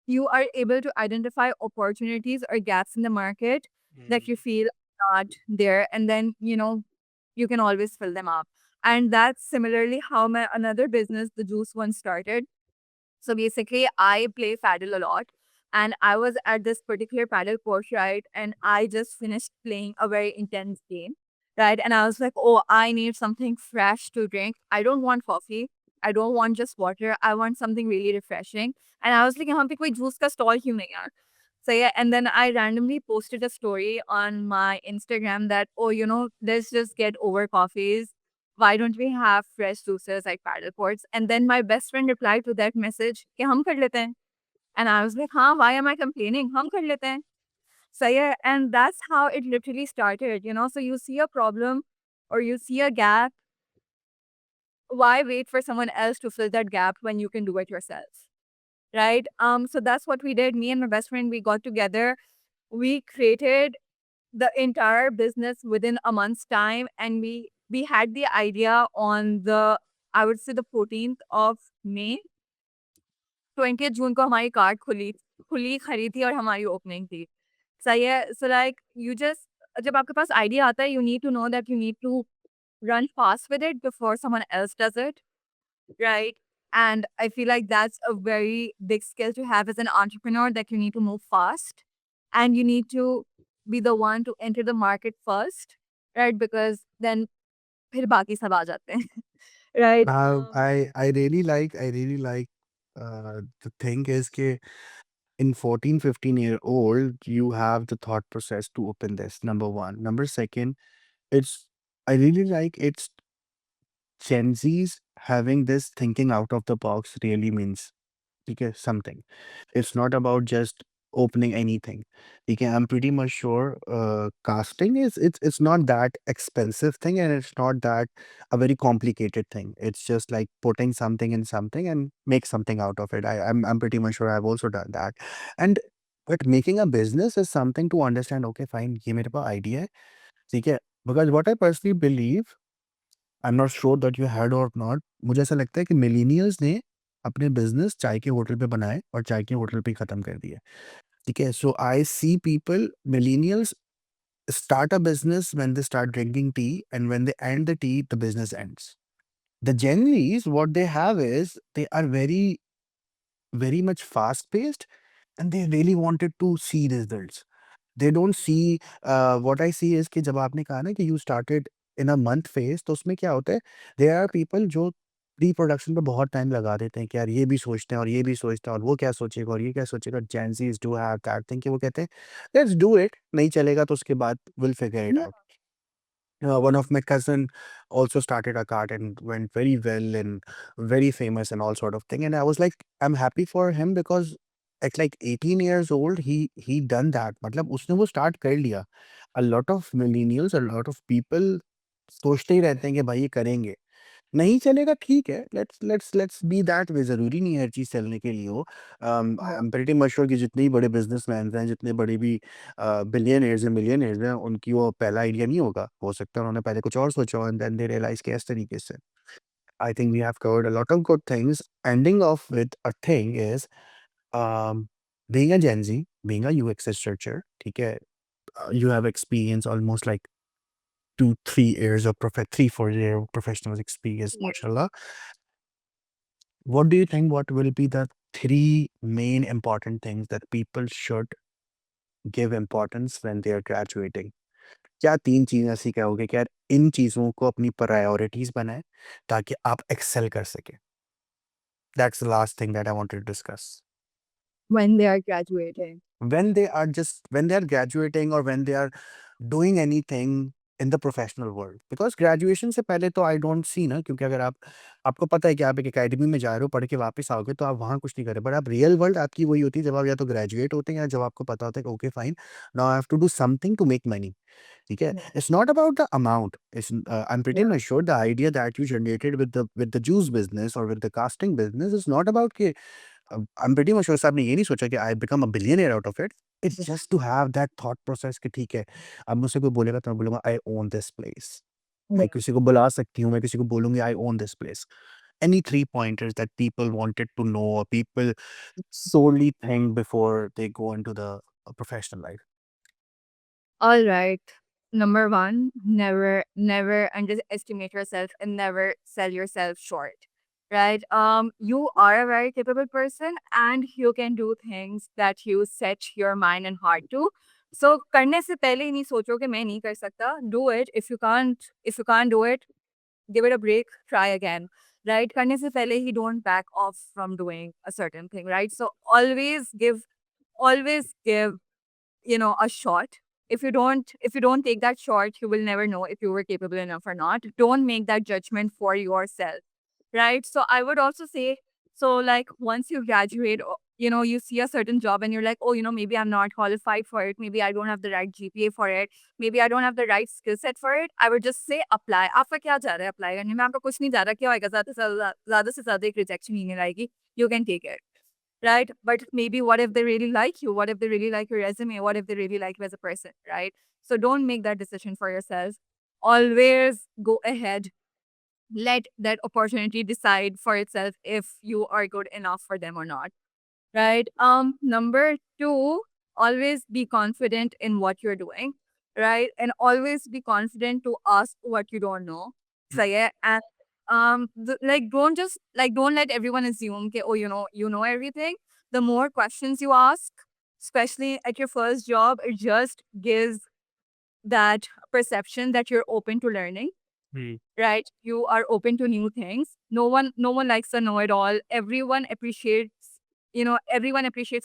you are able to identify opportunities or gaps in the market that you feel are not there, and then you can always fill them up. And that's similarly how my another business, the juice one, started. So basically, I play paddle a lot. And I was at this particular paddle course, right? And I just finished playing a very intense game, right? And I was like, oh, I need something fresh to drink. I don't want coffee. I don't want just water. I want something really refreshing. And I was like, यहाँ पे कोई juice का stall क्यों नहीं है? So yeah, and then I randomly posted a story on my Instagram that, oh, let's just get over coffees. Why don't we have fresh juices like paddle ports? And then my best friend replied to that message कि हम कर लेते हैं. And I was like, हाँ, why am I complaining? हम कर लेते हैं. So yeah, and that's how it literally started. So you see a problem or you see a gap, why wait for someone else to fill that gap when you can do it yourself? Right? So that's what we did. Me and my best friend, we got together. We created the entire business within a month's time, and we had the idea on the, I would say, the 14th of May. 20th जून को हमारी card खुली खुली खरी थी और हमारी opening थी. सही है. सो लाइक यू जस्ट, जब आपके पास आइडिया आता है, you need to know that you need to run fast with it before someone else does it, right? And I feel like that's a very big skill to have as an entrepreneur, that you need to move fast and you need to be the one to enter the market first, right? Because then फिर बाकी सब आ जाते हैं, right? I really like the thing is कि in 14, 15-year old, you have the thought process to open this, number one. Number second, it's I really like it's Gen Z's having this thinking out of the box really means okay, something. It's not about just opening anything. Okay, I'm pretty much sure casting is it's not that expensive thing and it's not that a very complicated thing. It's just like putting something in something and make something out of it. I'm pretty much sure I've also done that. And but making a business is something to understand, okay, fine, ये मेरे पास idea है, ठीक है? Because what I personally believe, I am not sure that you had और not, मुझे ऐसा लगता है कि मिलेनियल्स ने अपने बिजनेस चाय के होटल पे बनाए और चाय के होटल पे ही खत्म कर दिए. ठीक है, so I see people, millennials start a business when they start drinking tea, and when they end the tea, the business ends. The Gen Zs, what they have is they are very, very much fast paced, and they really wanted to see results. They don't see what I see is कि जब आपने कहा ना कि you started in a month phase, तो उसमें क्या होता है, there are people जो प्री प्रोडक्शन पे बहुत टाइम लगा देते हैं कि यार ये भी सोचते हैं और ये भी सोचते हैं और वो क्या सोचेगा और ये क्या सोचेगा. Gen Zs do have that thing कि वो कहते हैं let's do it, नहीं चलेगा तो उसके बाद we'll figure it Yeah. out. One of my cousin also started a cart and went very well and very famous and all sort of thing. And I was like, I'm happy for him because at like 18 years old, he done that. मतलब उसने वो start कर लिया. A lot of millennials, a lot of people सोचते ही रहते हैं कि भाई ये करेंगे. नहीं चलेगा ठीक है, लेट्स बी दैट वे, ज़रूरी नहीं है हर चीज़ चलने के लिए हो. आई Yeah. M pretty much sure कि जितने भी बड़े बिज़नेसमैन्स हैं, जितने बड़े भी बिलियनेयर्स हैं, मिलियनेयर्स हैं, उनकी वो पहला आइडिया नहीं होगा. हो सकता है उन्होंने पहले कुछ और सोचा हो एंड देन दे रियलाइज़ कि इस तरीके से. I think we have covered a lot of good things. Ending off with a thing is being a Gen Z, being a UX researcher, ठीक है? You have experience almost like 2-3 years of 3-4 year professional experience, Yeah. mashallah. What do you think? What will be the three main important things that people should give importance when they are graduating? क्या 3 चीज़ें ऐसी कहोगे कि यार इन चीज़ों को अपनी priorities बनाएँ ताकि आप एक्सेल कर सकें? That's the last thing that I wanted to discuss. When they are graduating. When they are graduating or when they are doing anything in the professional world. Because graduation से पहले तो I don't see ना, क्योंकि अगर आपको पता है कि आप एक एकेडमी में जा रहे हो, पढ़ के वापस आओगे तो आप वहाँ कुछ नहीं कर रहे। बट आप रियल वर्ल्ड आपकी वही होती है जब आप या तो ग्रेजुएट होते हैं या जब आपको पता होता है कि okay fine, now I have to do something to make money. ठीक है? Yeah. It's not about the amount, it's I am pretty Yeah. Much sure the idea that you generated with the juice business और with the casting business is not about कि I am pretty much sure आपने ये नहीं सोचा कि I become a billionaire out of it. It's just to have that thought process कि ठीक है, अब मुझसे कोई बोलेगा तो मैं बोलूँगा आई ओन दिस प्लेस। मैं Yeah. किसी को बुला सकती हूँ, मैं किसी को बोलूँगी I own this place. Any 3 pointers that people wanted to know or people solely think before they go into the professional life? All right. Number one, never underestimate yourself and never sell yourself short. Right? You are a very capable person and you can do things that you set your mind and heart to. So करने से पहले ही नहीं सोचो कि मैं नहीं कर सकता. Do it. If you can't do it, give it a break, try again. Right? करने से पहले ही don't back off from doing a certain thing. Right? So always give a shot. If you don't take that shot, you will never know if you were capable enough or not. Don't make that judgment for yourself, right? So I would also say, so like once you graduate, you see a certain job and you're like, oh, maybe I'm not qualified for it, maybe I don't have the right GPA for it, maybe I don't have the right skill set for it. I would just say apply. आपका क्या जा रहा है apply करने में? आपका कुछ नहीं जा रहा, क्या होएगा? ज़्यादा से ज़्यादा एक rejection email आएगी. You can take it, right? But maybe what if they really like you? What if they really like your resume? What if they really like you as a person, right? So don't make that decision for yourself. Always go ahead. Let that opportunity decide for itself if you are good enough for them or not, right? Number two, always be confident in what you're doing, right? And always be confident to ask what you don't know. So yeah, and don't let everyone assume that, oh, you know everything. The more questions you ask, especially at your first job, it just gives that perception that you're open to learning, Hmm. right? You are open to new things. No one likes a know-it-all. Everyone appreciates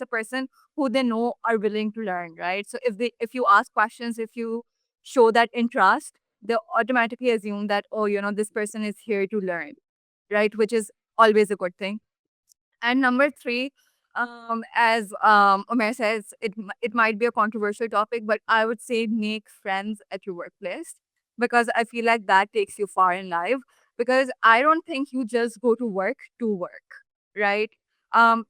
a person who they know are willing to learn, right? So if you ask questions, if you show that interest, they automatically assume that, oh, this person is here to learn, right? Which is always a good thing. And number three, as Omer says, it might be a controversial topic, but I would say make friends at your workplace, because I feel like that takes you far in life. Because I don't think you just go to work, right?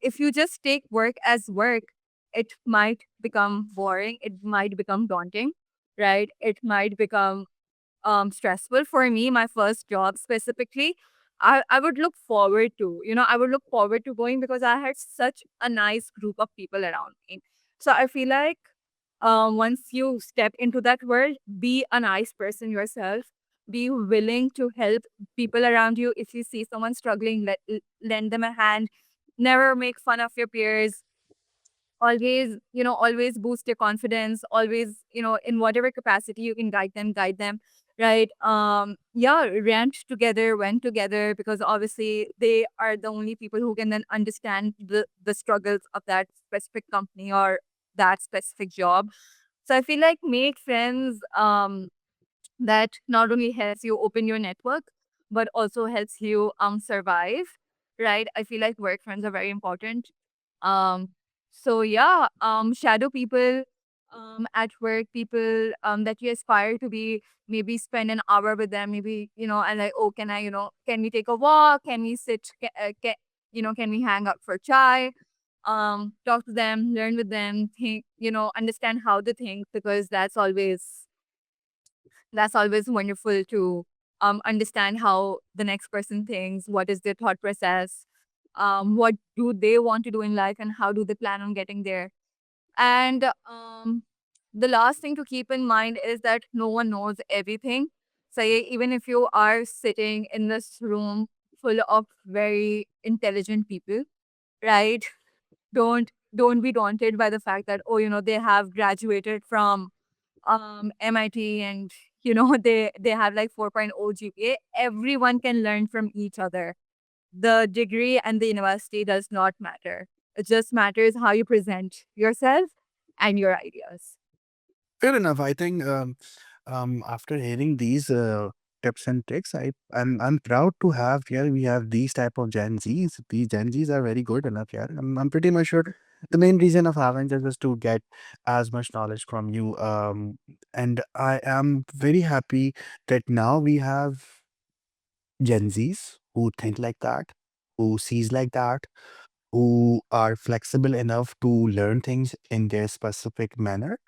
If you just take work as work, it might become boring. It might become daunting, right? It might become stressful. For me, my first job specifically, I would look forward to, I would look forward to going because I had such a nice group of people around me. So I feel like once you step into that world, be a nice person yourself. Be willing to help people around you. If you see someone struggling, lend them a hand. Never make fun of your peers. Always boost your confidence. Always, in whatever capacity you can guide them, right? Yeah, rent together, went together, because obviously they are the only people who can then understand the struggles of that specific company or that specific job. So I feel like make friends, that not only helps you open your network, but also helps you survive, right? I feel like work friends are very important. um so yeah, shadow people at work, people that you aspire to be. Maybe spend an hour with them, maybe, and like, oh, can we take a walk, can we sit, can we hang out for chai, talk to them, learn with them, think, understand how they think, because that's always wonderful to understand how the next person thinks, what is their thought process, what do they want to do in life, and how do they plan on getting there. And the last thing to keep in mind is that no one knows everything. So even if you are sitting in this room full of very intelligent people, right? Don't be daunted by the fact that, oh, they have graduated from MIT, and they have like 4.0 GPA. Everyone can learn from each other. The degree and the university does not matter. It just matters how you present yourself and your ideas. Fair enough. I think after hearing these tips and tricks, I'm proud to have here. We have these type of Gen Zs. These Gen Zs are very good enough here. I'm pretty much sure the main reason of having this is to get as much knowledge from you. And I am very happy that now we have Gen Zs who think like that, who sees like that, who are flexible enough to learn things in their specific manner.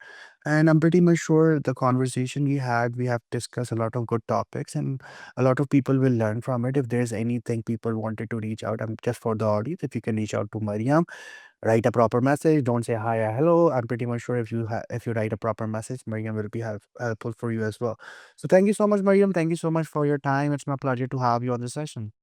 And I'm pretty much sure the conversation we had, we have discussed a lot of good topics, and a lot of people will learn from it. If there's anything people wanted to reach out, just for the audience, if you can reach out to Mariam, write a proper message. Don't say hi or hello. I'm pretty much sure if you write a proper message, Mariam will be helpful for you as well. So thank you so much, Mariam. Thank you so much for your time. It's my pleasure to have you on the session.